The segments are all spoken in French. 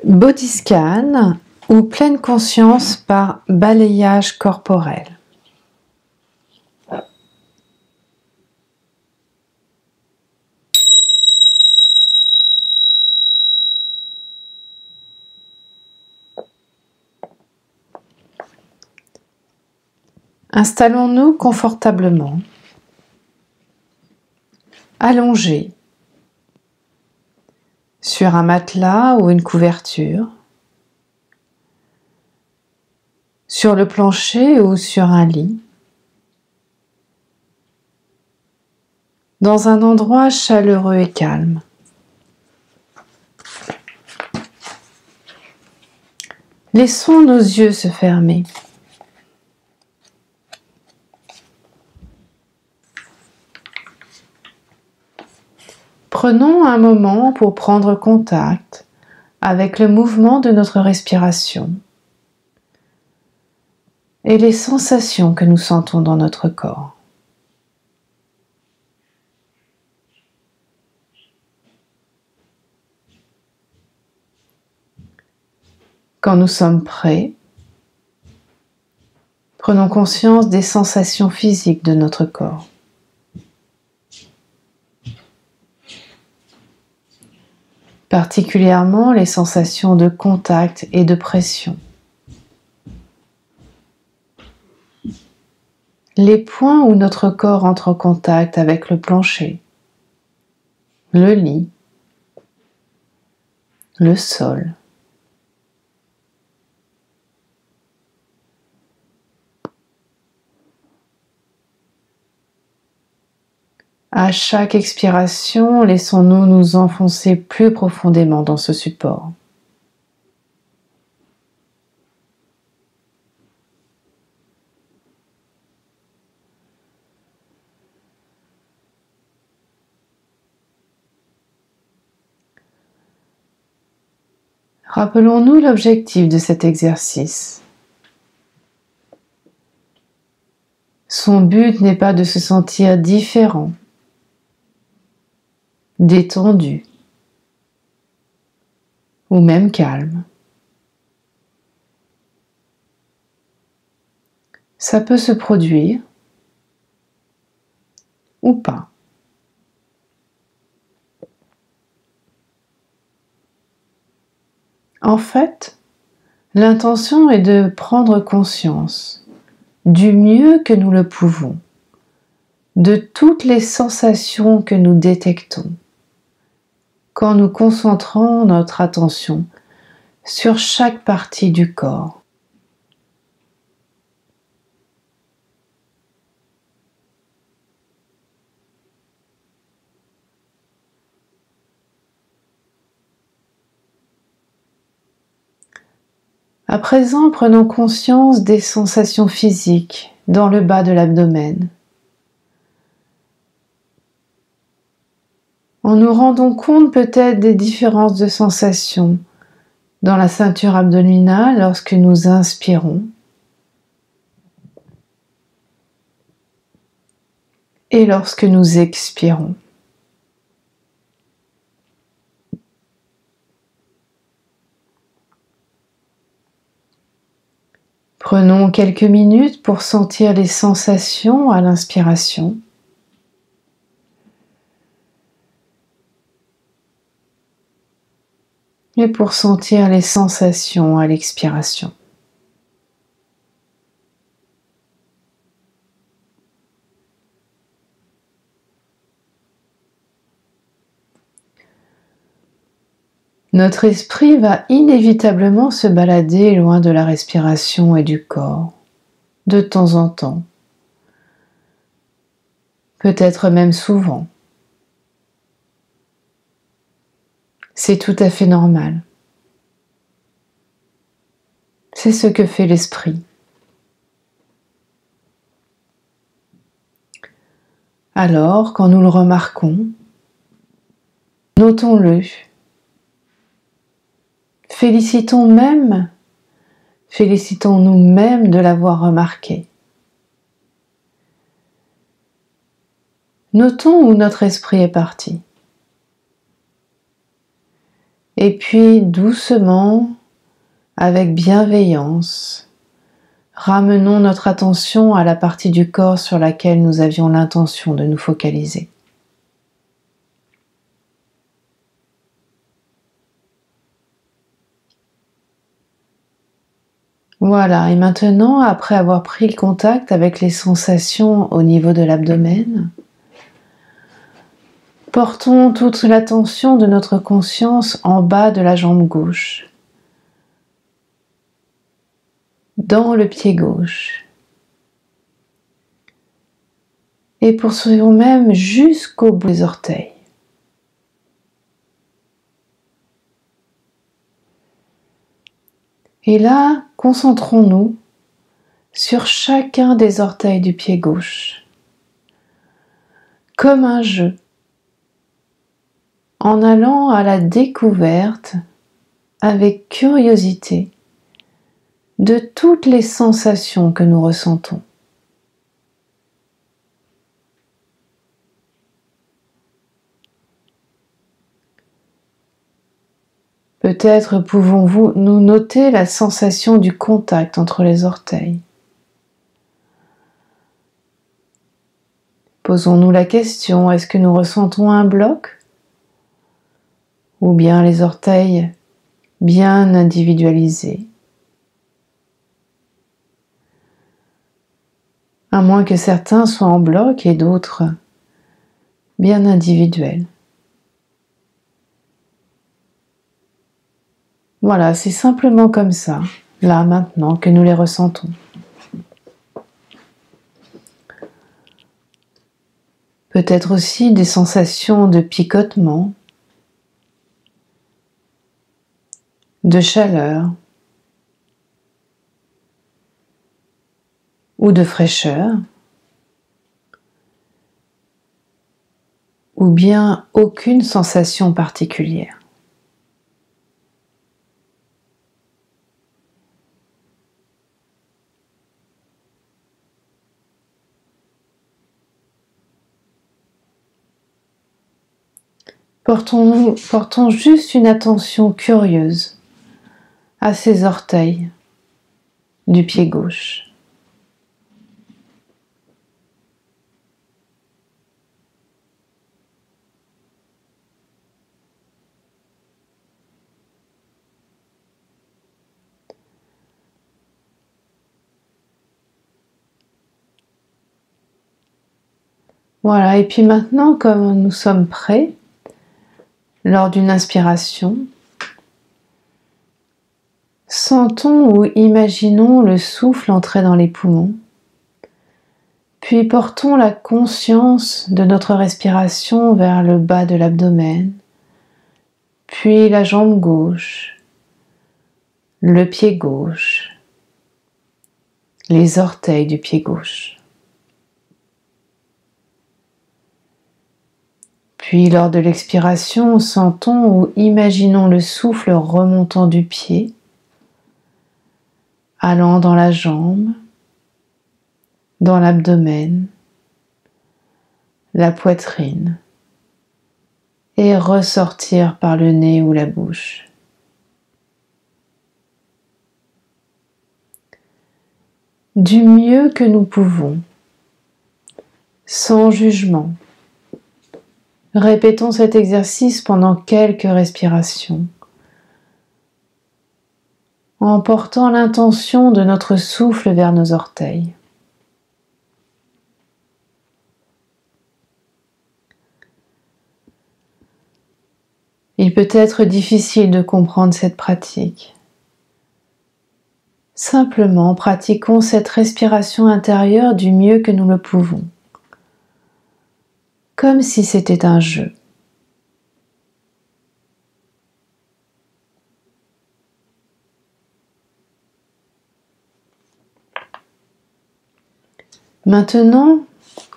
Body scan ou pleine conscience par balayage corporel. Installons-nous confortablement, allongés, sur un matelas ou une couverture, sur le plancher ou sur un lit, dans un endroit chaleureux et calme. Laissons nos yeux se fermer. Prenons un moment pour prendre contact avec le mouvement de notre respiration et les sensations que nous sentons dans notre corps. Quand nous sommes prêts, prenons conscience des sensations physiques de notre corps. Particulièrement les sensations de contact et de pression. Les points où notre corps entre en contact avec le plancher, le lit, le sol. À chaque expiration, laissons-nous nous enfoncer plus profondément dans ce support. Rappelons-nous l'objectif de cet exercice. Son but n'est pas de se sentir différent, détendu ou même calme. Ça peut se produire ou pas. En fait, l'intention est de prendre conscience du mieux que nous le pouvons de toutes les sensations que nous détectons quand nous concentrons notre attention sur chaque partie du corps. À présent, prenons conscience des sensations physiques dans le bas de l'abdomen. En nous rendant compte peut-être des différences de sensations dans la ceinture abdominale lorsque nous inspirons et lorsque nous expirons. Prenons quelques minutes pour sentir les sensations à l'inspiration et pour sentir les sensations à l'expiration. Notre esprit va inévitablement se balader loin de la respiration et du corps, de temps en temps, peut-être même souvent. C'est tout à fait normal. C'est ce que fait l'esprit. Alors, quand nous le remarquons, notons-le. Félicitons-nous même de l'avoir remarqué. Notons où notre esprit est parti. Et puis doucement, avec bienveillance, ramenons notre attention à la partie du corps sur laquelle nous avions l'intention de nous focaliser. Voilà, et maintenant, après avoir pris le contact avec les sensations au niveau de l'abdomen, portons toute l'attention de notre conscience en bas de la jambe gauche, dans le pied gauche, et poursuivons même jusqu'au bout des orteils. Et là, concentrons-nous sur chacun des orteils du pied gauche, comme un jeu, en allant à la découverte, avec curiosité, de toutes les sensations que nous ressentons. Peut-être pouvons-nous noter la sensation du contact entre les orteils. Posons-nous la question, est-ce que nous ressentons un bloc? Ou bien les orteils bien individualisés? À moins que certains soient en bloc et d'autres bien individuels. Voilà, c'est simplement comme ça, là, maintenant, que nous les ressentons. Peut-être aussi des sensations de picotement, de chaleur ou de fraîcheur, ou bien aucune sensation particulière. Portons juste une attention curieuse à ces orteils du pied gauche. Voilà, et puis maintenant, comme nous sommes prêts, lors d'une inspiration, sentons ou imaginons le souffle entrer dans les poumons, puis portons la conscience de notre respiration vers le bas de l'abdomen, puis la jambe gauche, le pied gauche, les orteils du pied gauche. Puis lors de l'expiration, sentons ou imaginons le souffle remontant du pied, allant dans la jambe, dans l'abdomen, la poitrine, et ressortir par le nez ou la bouche. Du mieux que nous pouvons, sans jugement, répétons cet exercice pendant quelques respirations, en portant l'intention de notre souffle vers nos orteils. Il peut être difficile de comprendre cette pratique. Simplement, pratiquons cette respiration intérieure du mieux que nous le pouvons, comme si c'était un jeu. Maintenant,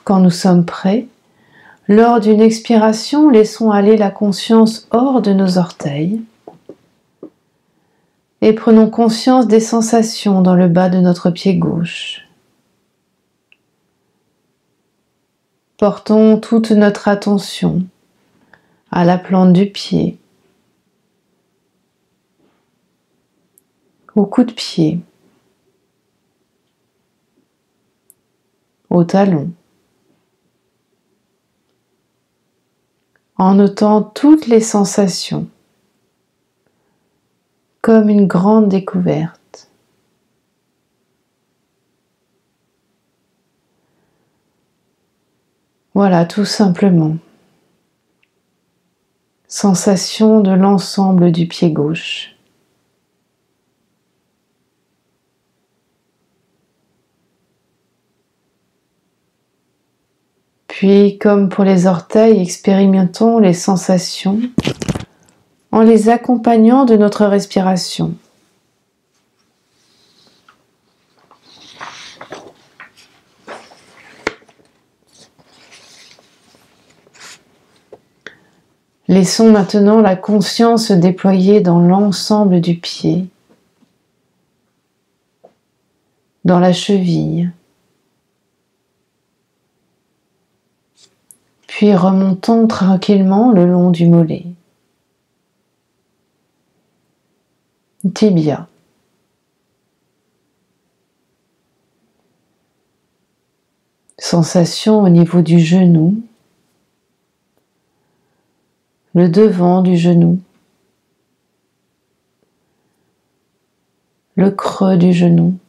quand nous sommes prêts, lors d'une expiration, laissons aller la conscience hors de nos orteils et prenons conscience des sensations dans le bas de notre pied gauche. Portons toute notre attention à la plante du pied, au coup de pied, au talon, en notant toutes les sensations comme une grande découverte. Voilà, tout simplement. Sensation de l'ensemble du pied gauche. Puis, comme pour les orteils, expérimentons les sensations en les accompagnant de notre respiration. Laissons maintenant la conscience se déployer dans l'ensemble du pied, dans la cheville, puis remontons tranquillement le long du mollet, tibia, sensation au niveau du genou, le devant du genou, le creux du genou,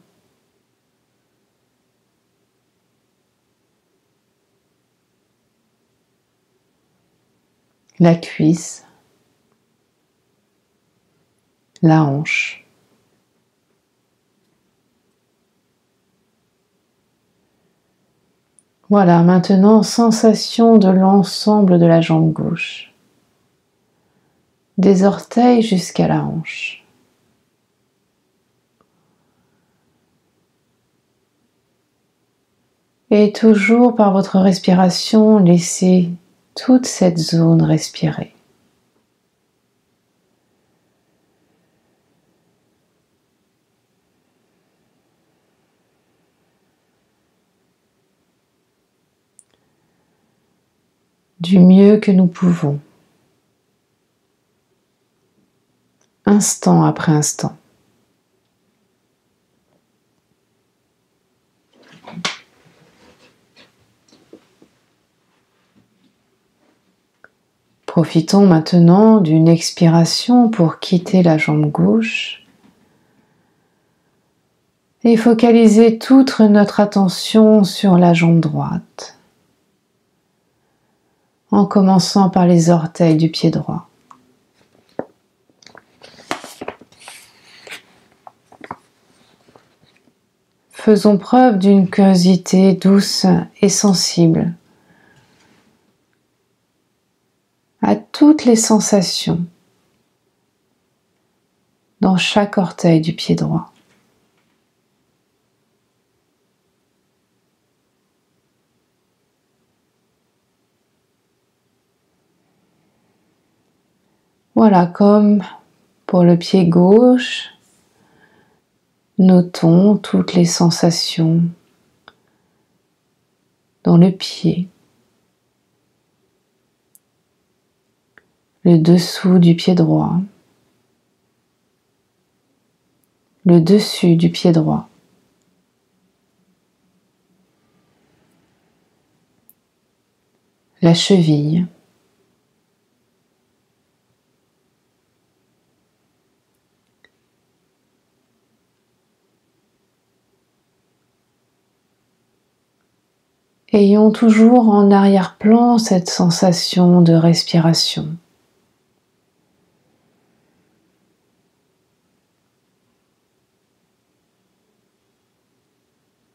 la cuisse, la hanche. Voilà, maintenant sensation de l'ensemble de la jambe gauche, des orteils jusqu'à la hanche. Et toujours par votre respiration, laissez toute cette zone respirer. Du mieux que nous pouvons, instant après instant. Profitons maintenant d'une expiration pour quitter la jambe gauche et focaliser toute notre attention sur la jambe droite, en commençant par les orteils du pied droit. Faisons preuve d'une curiosité douce et sensible à toutes les sensations dans chaque orteil du pied droit. Voilà, comme pour le pied gauche, notons toutes les sensations dans le pied, le dessous du pied droit, le dessus du pied droit, la cheville, ayons toujours en arrière-plan cette sensation de respiration.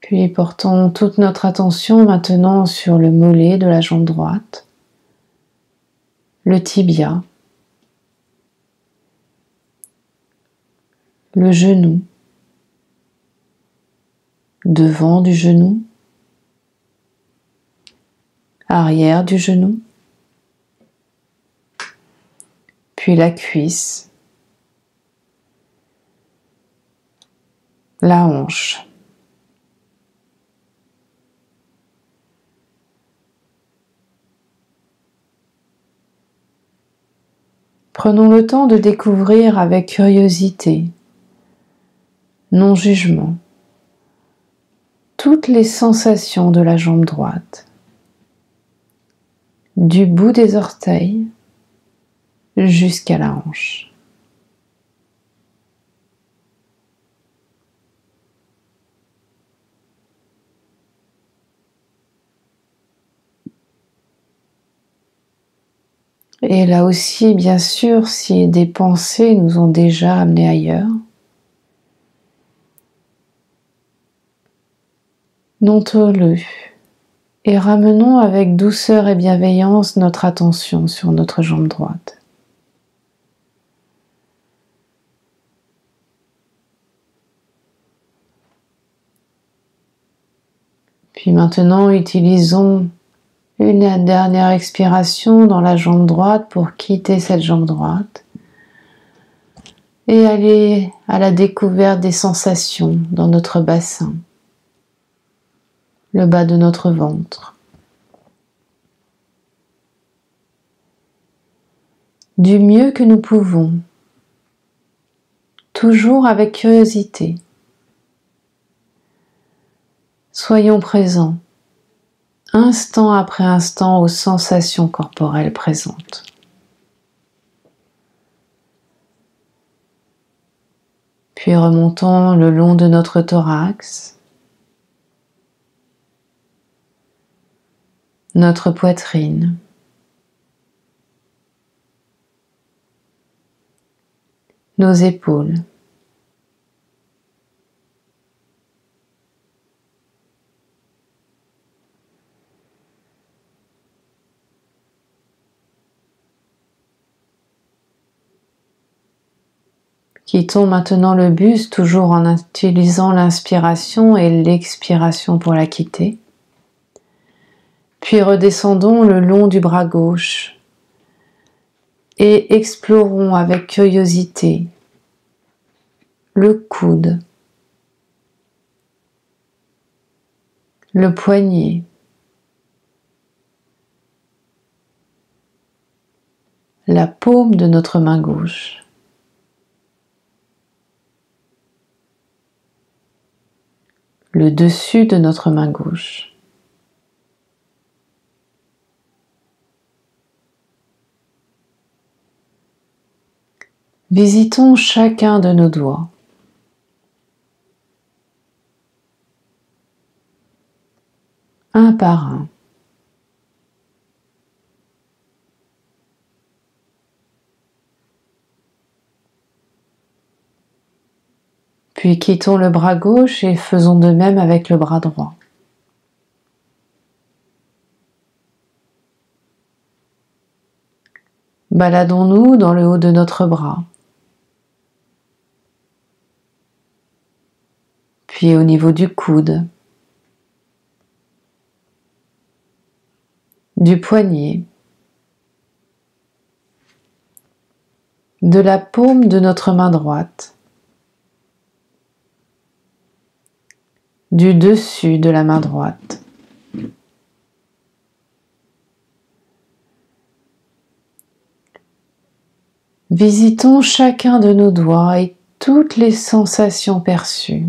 Puis portons toute notre attention maintenant sur le mollet de la jambe droite, le tibia, le genou, devant du genou, arrière du genou, puis la cuisse, la hanche. Prenons le temps de découvrir avec curiosité non-jugement, toutes les sensations de la jambe droite, du bout des orteils jusqu'à la hanche. Et là aussi, bien sûr, si des pensées nous ont déjà amenés ailleurs, notons-le et ramenons avec douceur et bienveillance notre attention sur notre jambe droite. Puis maintenant, utilisons une dernière expiration dans la jambe droite pour quitter cette jambe droite et aller à la découverte des sensations dans notre bassin, le bas de notre ventre. Du mieux que nous pouvons, toujours avec curiosité. Soyons présents, instant après instant, aux sensations corporelles présentes. Puis remontons le long de notre thorax, notre poitrine, nos épaules, quittons maintenant le buste, toujours en utilisant l'inspiration et l'expiration pour la quitter. Puis redescendons le long du bras gauche et explorons avec curiosité le coude, le poignet, la paume de notre main gauche, le dessus de notre main gauche. Visitons chacun de nos doigts. Un par un. Puis quittons le bras gauche et faisons de même avec le bras droit. Baladons-nous dans le haut de notre bras. Puis au niveau du coude, du poignet, de la paume de notre main droite, du dessus de la main droite. Visitons chacun de nos doigts et toutes les sensations perçues.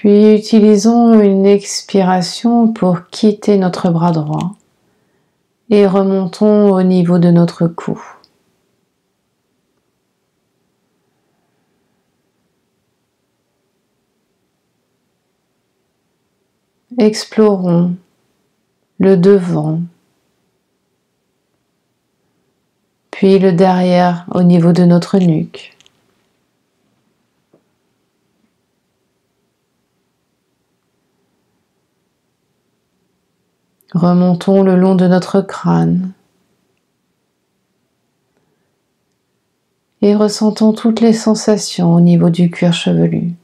Puis utilisons une expiration pour quitter notre bras droit et remontons au niveau de notre cou. Explorons le devant, puis le derrière au niveau de notre nuque. Remontons le long de notre crâne et ressentons toutes les sensations au niveau du cuir chevelu.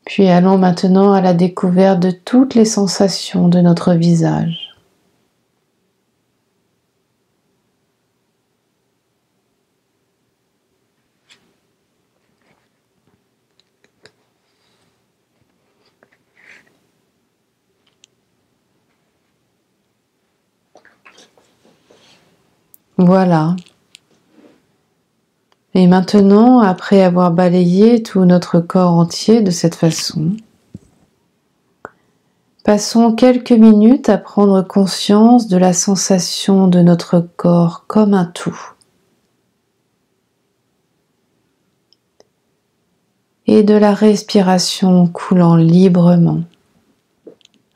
Puis allons maintenant à la découverte de toutes les sensations de notre visage. Voilà. Et maintenant, après avoir balayé tout notre corps entier de cette façon, passons quelques minutes à prendre conscience de la sensation de notre corps comme un tout. Et de la respiration coulant librement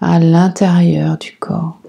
à l'intérieur du corps.